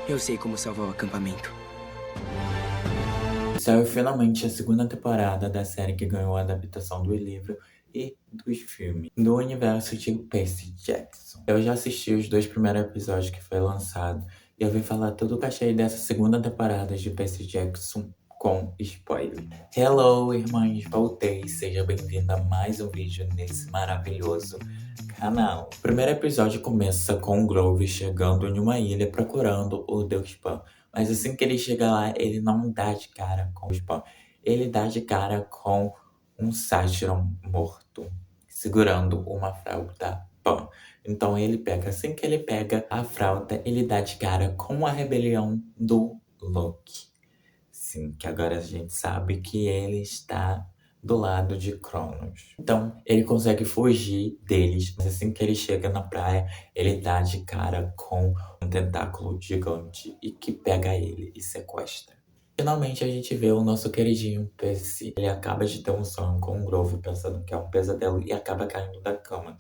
Eu sei como salvar o acampamento. Saiu finalmente a segunda temporada da série que ganhou a adaptação do livro e dos filmes do universo de Percy Jackson. Eu já assisti os 2 primeiros episódios que foi lançado e eu vim falar tudo o que achei dessa segunda temporada de Percy Jackson com spoiler. Hello, irmãs, voltei. Seja bem-vinda a mais um vídeo nesse maravilhoso canal. O primeiro episódio começa com o Grover chegando em uma ilha procurando o Deus Pan. Mas assim que ele chega lá, ele não dá de cara com o Spam. Ele dá de cara com um Satyron morto, segurando uma fralda Pan. Então assim que ele pega a fralda, ele dá de cara com a rebelião do Loki. Sim, que agora a gente sabe que ele está do lado de Cronos. Então, ele consegue fugir deles, mas assim que ele chega na praia, ele dá de cara com um tentáculo gigante e que pega ele e sequestra. Finalmente, a gente vê o nosso queridinho Percy. Ele acaba de ter um sonho com o Grover, pensando que é um pesadelo, e acaba caindo da cama.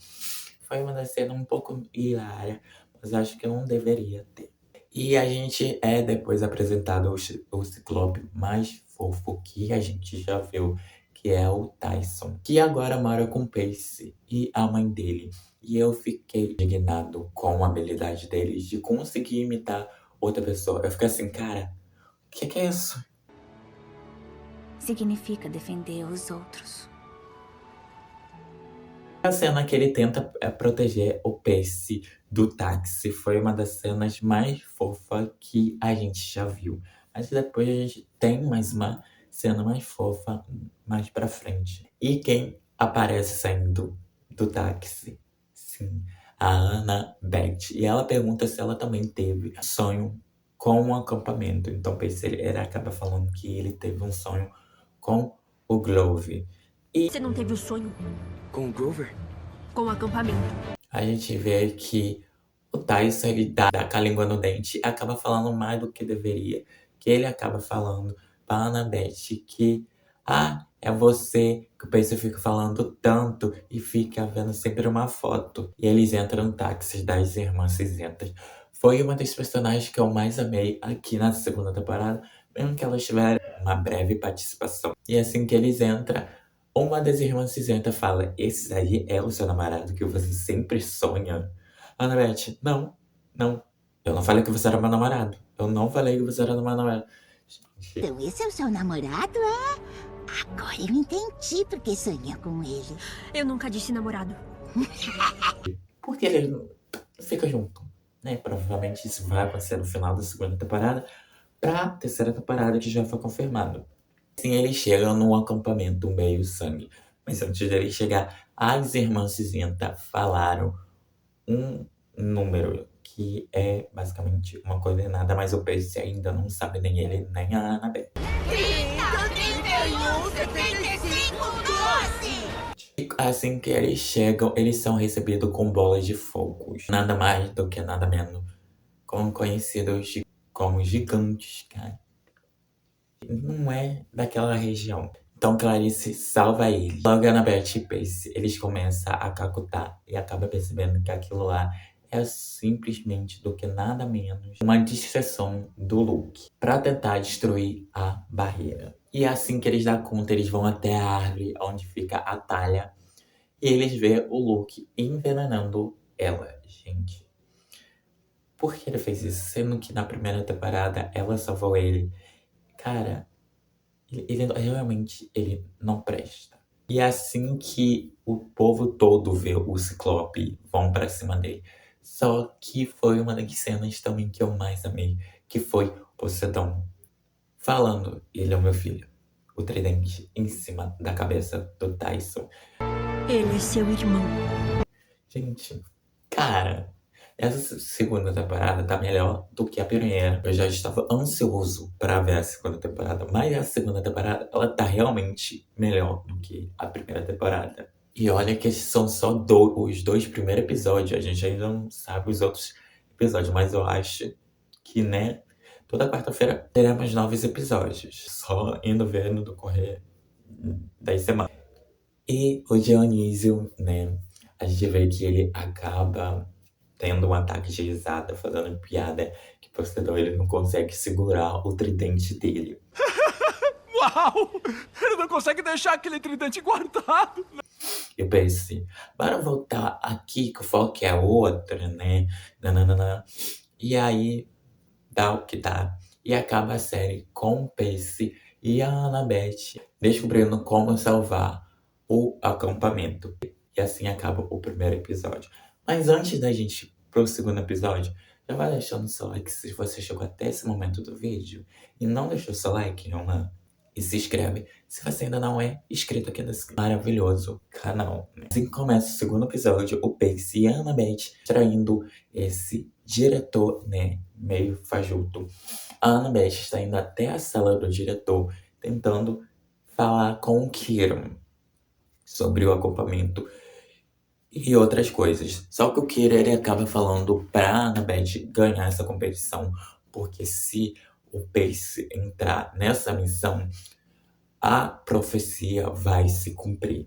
Foi uma das cenas um pouco hilária, mas acho que não deveria ter. E a gente é depois apresentado o Ciclope mais fofo que a gente já viu, que é o Tyson, que agora mora com Percy e a mãe dele. E eu fiquei indignado com a habilidade deles de conseguir imitar outra pessoa. Eu fiquei assim, cara, o que é isso? Significa defender os outros. A cena que ele tenta proteger o Percy do táxi foi uma das cenas mais fofas que a gente já viu. Mas depois a gente tem mais uma cena mais fofa mais pra frente. E quem aparece saindo do táxi? Sim, a Annabeth. E ela pergunta se ela também teve sonho com um acampamento. Então Percy ele acaba falando que ele teve um sonho com o Grover. Você não teve o sonho Com o Grover? com o acampamento? A gente vê que o Tyson, ele dá com a língua no dente e acaba falando mais do que deveria. Que ele acaba falando pra Annabeth que, é você, que o Percy fica falando tanto e fica vendo sempre uma foto. E eles entram no táxi das Irmãs Cinzentas. Foi uma das personagens que eu mais amei aqui na segunda temporada, mesmo que elas tiveram uma breve participação. E assim que eles entram, uma das Irmãs Cinzentas fala: esse aí é o seu namorado que você sempre sonha? Annabeth, não, não. Eu não falei que você era meu namorado. Eu não falei que você era meu namorado. Então esse é o seu namorado, é? Agora eu entendi porque sonha com ele. Eu nunca disse namorado. Porque eles não ficam juntos, né? Provavelmente isso vai acontecer no final da segunda temporada, pra terceira temporada que já foi confirmado. Assim, eles chegam num acampamento meio sangue. Mas antes deles chegar, as Irmãs Cinzenta falaram um número que é basicamente uma coordenada, mas o Percy ainda não sabe, nem ele, nem a Annabeth. 31, 75, 12! E assim que eles chegam, eles são recebidos com bolas de fogo. Nada mais do que nada menos como conhecidos como gigantes, cara. Não é daquela região. Então Clarice salva ele. Logo Annabeth e Percy, eles começam a cacutar e acabam percebendo que aquilo lá é simplesmente do que nada menos uma distração do Luke para tentar destruir a barreira. E assim que eles dão conta, eles vão até a árvore onde fica a Talha e eles vê o Luke envenenando ela, gente. Por que ele fez isso? Sendo que na primeira temporada ela salvou ele. Cara, ele realmente ele não presta. E assim que o povo todo vê o Ciclope, vão pra cima dele. Só que foi uma das cenas também que eu mais amei, que foi Poseidon falando: ele é o meu filho. O tridente em cima da cabeça do Tyson. Ele é seu irmão. Gente, cara, essa segunda temporada tá melhor do que a primeira. Eu já estava ansioso pra ver a segunda temporada, mas a segunda temporada, ela tá realmente melhor do que a primeira temporada. E olha que esses são só os 2 primeiros episódios, a gente ainda não sabe os outros episódios, mas eu acho que, né, toda quarta-feira teremos novos episódios, só indo ver no decorrer das semanas. E o Dionísio, né, a gente vê que ele acaba tendo um ataque de risada, fazendo piada que o Poseidon ele não consegue segurar o tridente dele. Uau! Ele não consegue deixar aquele tridente guardado. Eu pensei, bora voltar aqui que o foco é outro, né? Nananana. E aí, dá o que dá. E acaba a série com o Percy e a Annabeth descobrindo como salvar o acampamento. E assim acaba o primeiro episódio. Mas antes da gente ir pro segundo episódio, já vai deixando o seu like se você chegou até esse momento do vídeo. E não deixou seu like, Roman. E se inscreve se você ainda não é inscrito aqui nesse maravilhoso canal. Assim que começa o segundo episódio, o Percy e a Annabeth traindo esse diretor, né, meio fajuto. A Annabeth está indo até a sala do diretor, tentando falar com o Kieran sobre o acampamento e outras coisas. Só que o Kieran ele acaba falando pra Annabeth ganhar essa competição, porque se o Percy entrar nessa missão, a profecia vai se cumprir.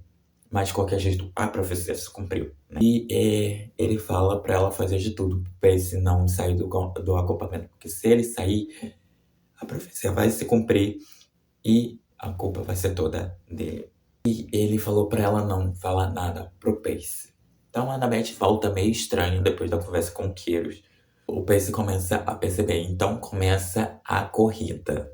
Mas de qualquer jeito, a profecia se cumpriu, né? E ele fala pra ela fazer de tudo pro Percy não sair do acampamento. Porque se ele sair, a profecia vai se cumprir e a culpa vai ser toda dele. E ele falou pra ela não falar nada pro Percy. Então a Annabeth volta meio estranha depois da conversa com o Kieran. O Percy começa a perceber. Então começa a corrida,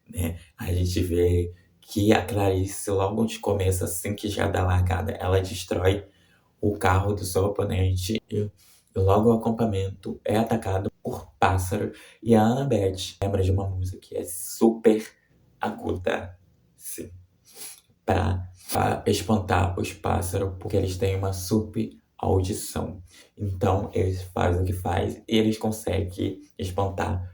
né? A gente vê que a Clarice, logo de começo, assim que já dá largada, ela destrói o carro do seu oponente e logo o acampamento é atacado por pássaro. E a Annabeth lembra de uma música que é super aguda, sim, pra espantar os pássaros, porque eles têm uma super audição. Então eles fazem o que faz e eles conseguem espantar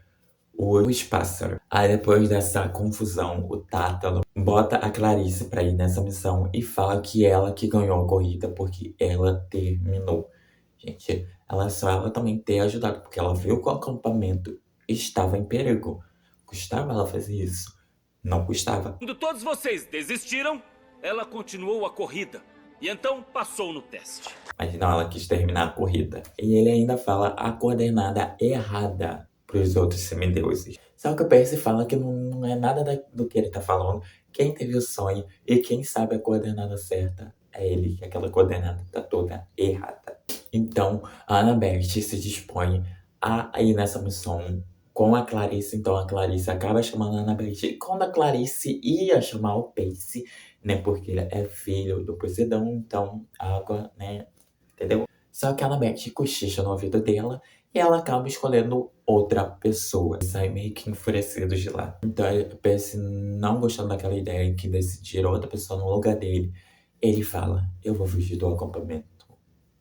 os pássaros. Aí depois dessa confusão, o Tátalo bota a Clarice pra ir nessa missão e fala que ela que ganhou a corrida porque ela terminou. Gente, ela também ter ajudado, porque ela viu que o acampamento estava em perigo. Custava ela fazer isso? Não custava. Quando todos vocês desistiram, ela continuou a corrida. E então passou no teste. Mas não, ela quis terminar a corrida. E ele ainda fala a coordenada errada pros outros semideuses. Só que o Percy fala que não é nada do que ele tá falando. Quem teve o sonho e quem sabe a coordenada certa é ele, que aquela coordenada tá toda errada. Então, a Annabeth se dispõe a ir nessa missão com a Clarice. Então, a Clarice acaba chamando a Annabeth. E quando a Clarice ia chamar o Percy, né, porque ele é filho do Poseidon, então, água, né, entendeu? Só que a Annabeth cochicha no ouvido dela e ela acaba escolhendo outra pessoa. Sai meio que enfurecido de lá. Então, o Percy, não gostando daquela ideia que decidiram outra pessoa no lugar dele, ele fala, eu vou fugir do acampamento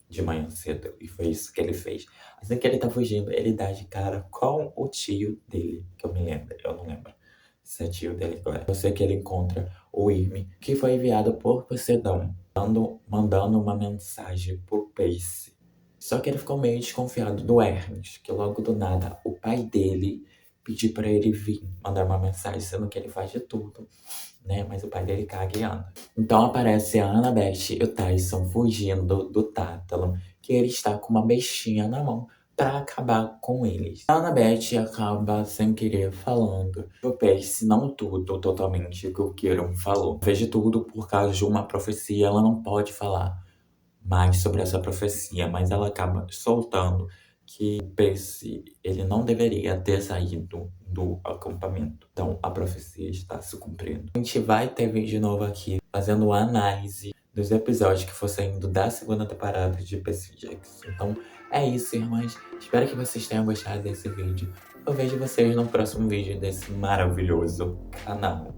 de manhã cedo. E foi isso que ele fez. Assim que ele tá fugindo, ele dá de cara com o tio dele, que eu não lembro se é tio dele agora. Eu sei que ele encontra o Irme, que foi enviado por Poseidon, mandando uma mensagem pro Percy. Só que ele ficou meio desconfiado do Hermes, que logo do nada o pai dele pediu pra ele vir mandar uma mensagem, sendo que ele faz de tudo, né? Mas o pai dele caga e anda. Então aparece a Annabeth e o Tyson fugindo do Tátalo, que ele está com uma bestinha na mão pra acabar com eles. A Annabeth acaba sem querer falando pro Percy, não tudo totalmente que o Kieran falou. Fez de tudo por causa de uma profecia, ela não pode falar mais sobre essa profecia, mas ela acaba soltando que Percy, ele não deveria ter saído do acampamento. Então, a profecia está se cumprindo. A gente vai ter vídeo novo aqui, fazendo análise dos episódios que for saindo da segunda temporada de Percy Jackson. Então, é isso, irmãs. Espero que vocês tenham gostado desse vídeo. Eu vejo vocês no próximo vídeo desse maravilhoso canal.